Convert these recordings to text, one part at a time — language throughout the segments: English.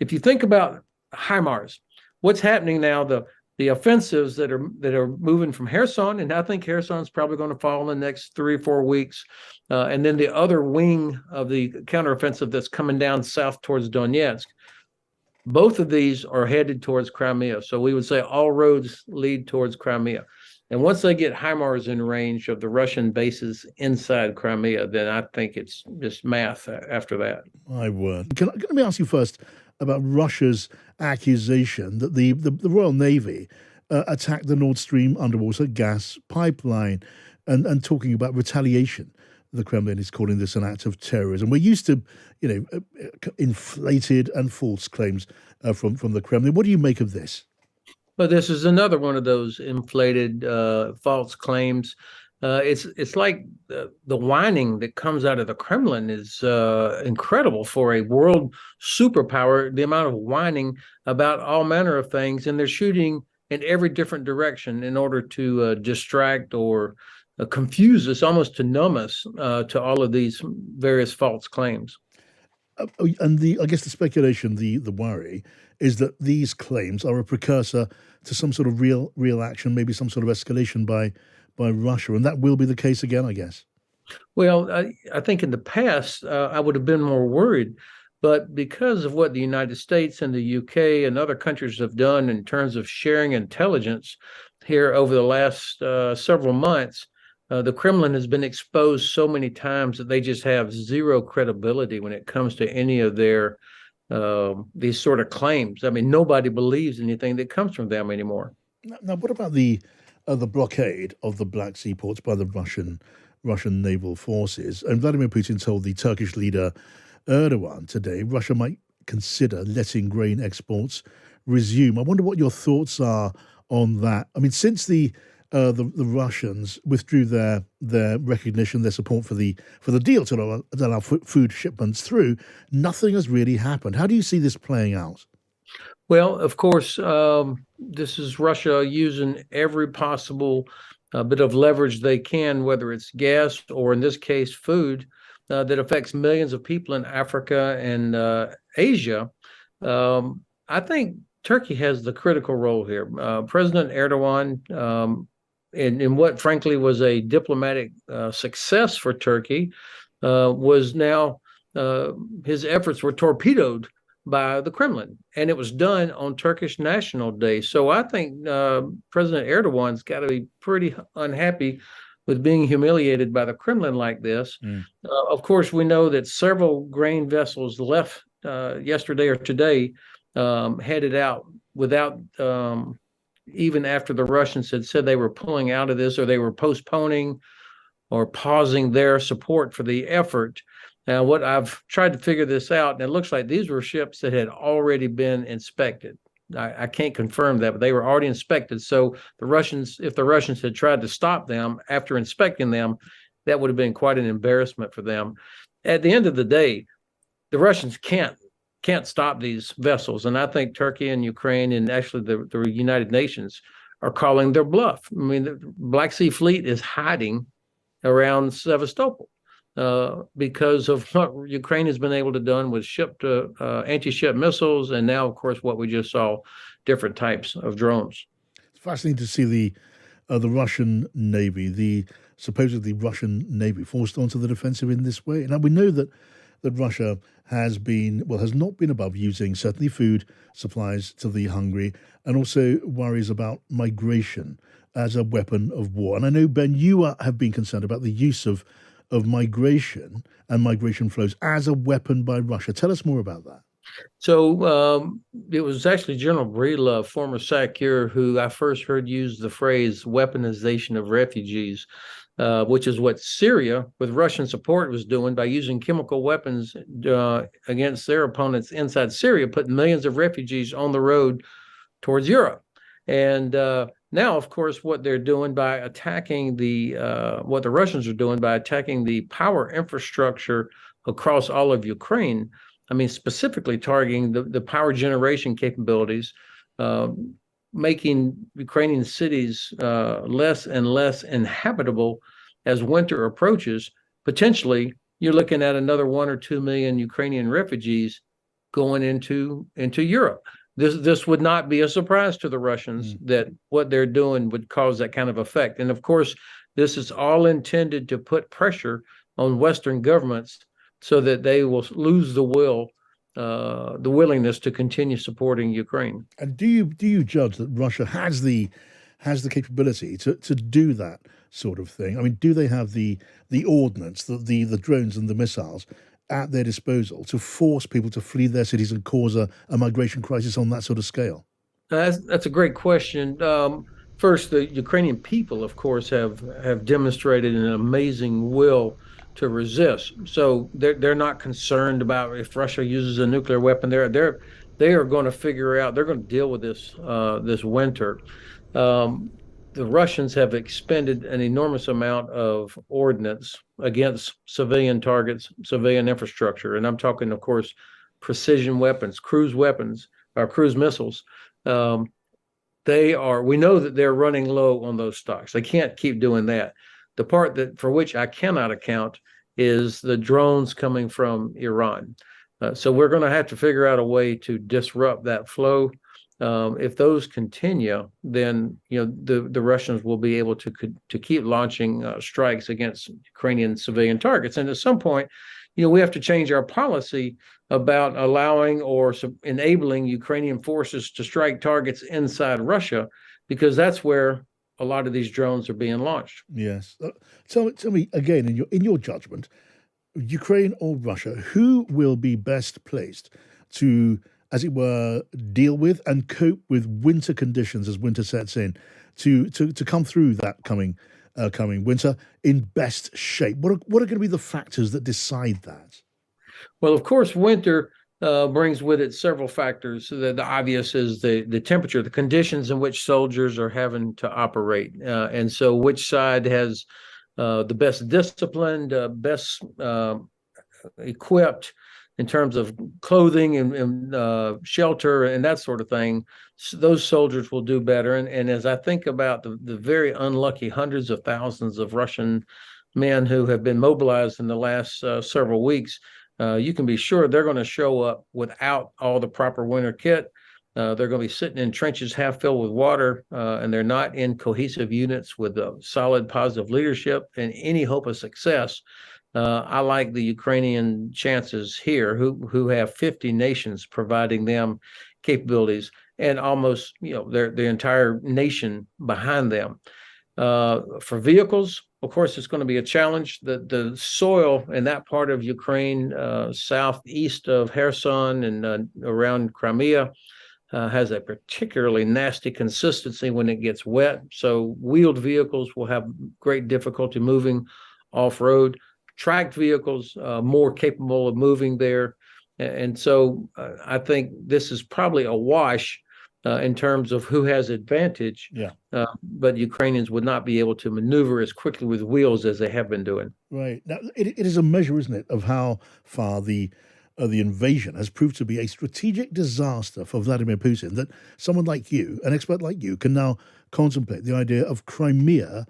if you think about HIMARS, what's happening now, the offensives that are moving from Kherson, and I think Kherson's probably going to fall in the next 3 or 4 weeks, and then the other wing of the counteroffensive that's coming down south towards Donetsk. Both of these are headed towards Crimea. So we would say all roads lead towards Crimea. And once they get HIMARS in range of the Russian bases inside Crimea, then I think it's just math after that. My word. Let me ask you first about Russia's accusation that the Royal Navy attacked the Nord Stream underwater gas pipeline and talking about retaliation. The Kremlin is calling this an act of terrorism. We're used to, inflated and false claims from the Kremlin. What do you make of this? Well, this is another one of those inflated false claims. It's like the whining that comes out of the Kremlin is incredible for a world superpower. The amount of whining about all manner of things, and they're shooting in every different direction in order to distract or confuse us, almost to numb us to all of these various false claims. And I guess the speculation, the worry, is that these claims are a precursor to some sort of real action, maybe some sort of escalation by Russia, and that will be the case again, I guess. Well, I think in the past I would have been more worried, but because of what the United States and the UK and other countries have done in terms of sharing intelligence here over the last several months, the Kremlin has been exposed so many times that they just have zero credibility when it comes to any of their these sort of claims. I mean, nobody believes anything that comes from them anymore. Now, what about the blockade of the Black Sea ports by the Russian naval forces? And Vladimir Putin told the Turkish leader Erdogan today Russia might consider letting grain exports resume. I wonder what your thoughts are on that. I mean, since the Russians withdrew their recognition, their support for the deal to allow food shipments through, nothing has really happened. How do you see this playing out? Well, of course, this is Russia using every possible bit of leverage they can, whether it's gas or in this case food, that affects millions of people in Africa and Asia. I think Turkey has the critical role here. President Erdogan, in what frankly was a diplomatic success for Turkey, was now his efforts were torpedoed by the Kremlin, and it was done on Turkish National Day. So I think President Erdogan's got to be pretty unhappy with being humiliated by the Kremlin like this. Of course, we know that several grain vessels left yesterday or today, headed out without even after the Russians had said they were pulling out of this, or they were postponing or pausing their support for the effort. Now, what I've tried to figure this out, and it looks like these were ships that had already been inspected. I can't confirm that, but they were already inspected. So the Russians, if the Russians had tried to stop them after inspecting them, that would have been quite an embarrassment for them. At the end of the day, the Russians can't stop these vessels. And I think Turkey and Ukraine and actually the United Nations are calling their bluff. I mean, the Black Sea Fleet is hiding around Sevastopol because of what Ukraine has been able to do with anti-ship missiles, and now, of course, what we just saw, different types of drones. It's fascinating to see the Russian Navy, the supposedly Russian Navy, forced onto the defensive in this way. Now, we know that Russia has not been above using certainly food supplies to the hungry, and also worries about migration as a weapon of war. And I know, Ben, you have been concerned about the use of migration and migration flows as a weapon by Russia. Tell us more about that. So it was actually General Breedlove, former SACEUR, who I first heard use the phrase weaponization of refugees, which is what Syria, with Russian support, was doing by using chemical weapons against their opponents inside Syria, putting millions of refugees on the road towards Europe. And now, of course, what they're doing by attacking what the Russians are doing by attacking the power infrastructure across all of Ukraine, I mean, specifically targeting the power generation capabilities, making Ukrainian cities less and less inhabitable as winter approaches. Potentially, you're looking at another 1 or 2 million Ukrainian refugees going into Europe. This would not be a surprise to the Russians that what they're doing would cause that kind of effect. And of course, this is all intended to put pressure on Western governments so that they will lose the willingness to continue supporting Ukraine. And do you judge that Russia has the capability to do that sort of thing? I mean, do they have the ordnance, the drones and the missiles at their disposal to force people to flee their cities and cause a migration crisis on that sort of scale? That's a great question. First, the Ukrainian people, of course, have demonstrated an amazing will to resist. So they're not concerned about if Russia uses a nuclear weapon. They are going to figure out. They're going to deal with this winter. The Russians have expended an enormous amount of ordnance against civilian targets, civilian infrastructure, and I'm talking, of course, precision weapons, cruise missiles. We know that they're running low on those stocks. They can't keep doing that. The part for which I cannot account is the drones coming from Iran. So we're going to have to figure out a way to disrupt that flow. If those continue, then the Russians will be able to keep launching strikes against Ukrainian civilian targets. And at some point, we have to change our policy about allowing or enabling Ukrainian forces to strike targets inside Russia, because that's where a lot of these drones are being launched. Yes. Tell me again, in your judgment, Ukraine or Russia, who will be best placed to, as it were, deal with and cope with winter conditions as winter sets in, to come through that coming winter in best shape? What are going to be the factors that decide that? Well, of course, winter brings with it several factors. The obvious is the temperature, the conditions in which soldiers are having to operate, and so which side has the best disciplined, best equipped in terms of clothing and shelter and that sort of thing. So those soldiers will do better. And as I think about the very unlucky hundreds of thousands of Russian men who have been mobilized in the last several weeks, you can be sure they're going to show up without all the proper winter kit. They're going to be sitting in trenches half filled with water, and they're not in cohesive units with solid positive leadership and any hope of success. I like the Ukrainian chances here, who have 50 nations providing them capabilities, and almost their entire nation behind them. For vehicles, of course, it's going to be a challenge. The soil in that part of Ukraine, southeast of Kherson and around Crimea, has a particularly nasty consistency when it gets wet. So wheeled vehicles will have great difficulty moving off-road. Tracked vehicles more capable of moving there. And so I think this is probably a wash in terms of who has advantage. Yeah. But Ukrainians would not be able to maneuver as quickly with wheels as they have been doing. Right. Now, it is a measure, isn't it, of how far the invasion has proved to be a strategic disaster for Vladimir Putin, that someone like you, an expert like you, can now contemplate the idea of Crimea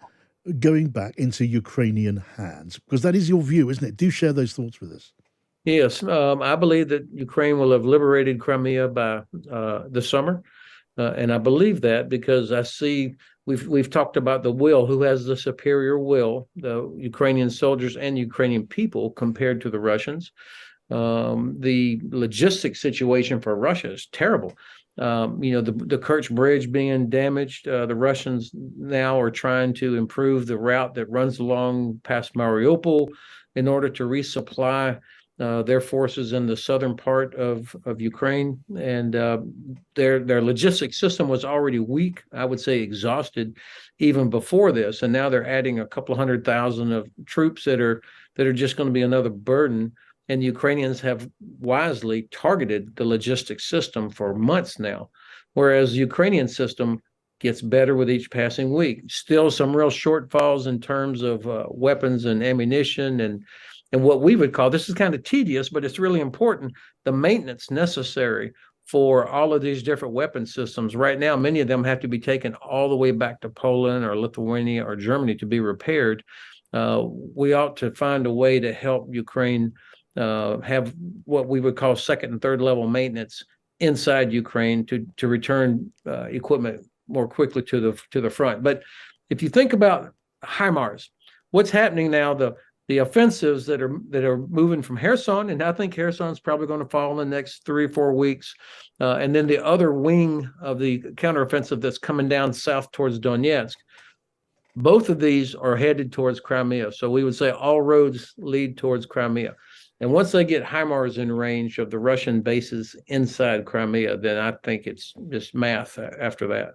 going back into Ukrainian hands, because that is your view, isn't it? Do share those thoughts with us. Yes, I believe that Ukraine will have liberated Crimea by the summer, and I believe that because I see we've talked about the will, who has the superior will, the Ukrainian soldiers and Ukrainian people compared to the Russians. The logistics situation for Russia is terrible. The Kerch Bridge being damaged. The Russians now are trying to improve the route that runs along past Mariupol in order to resupply their forces in the southern part of Ukraine. And their logistics system was already weak, I would say exhausted, even before this. And now they're adding a couple of 100,000 of troops that are just going to be another burden. And Ukrainians have wisely targeted the logistics system for months now, whereas the Ukrainian system gets better with each passing week. Still some real shortfalls in terms of weapons and ammunition and what we would call, this is kind of tedious, but it's really important, the maintenance necessary for all of these different weapon systems. Right now, many of them have to be taken all the way back to Poland or Lithuania or Germany to be repaired. We ought to find a way to help Ukraine have what we would call second and third level maintenance inside Ukraine to return equipment more quickly to the front. But if you think about HIMARS, what's happening now, the offensives that are moving from Kherson, and I think Kherson's probably going to fall in the next 3 or 4 weeks, and then the other wing of the counteroffensive that's coming down south towards Donetsk. Both of these are headed towards Crimea. So we would say all roads lead towards Crimea. And once they get HIMARS in range of the Russian bases inside Crimea, then I think it's just math after that.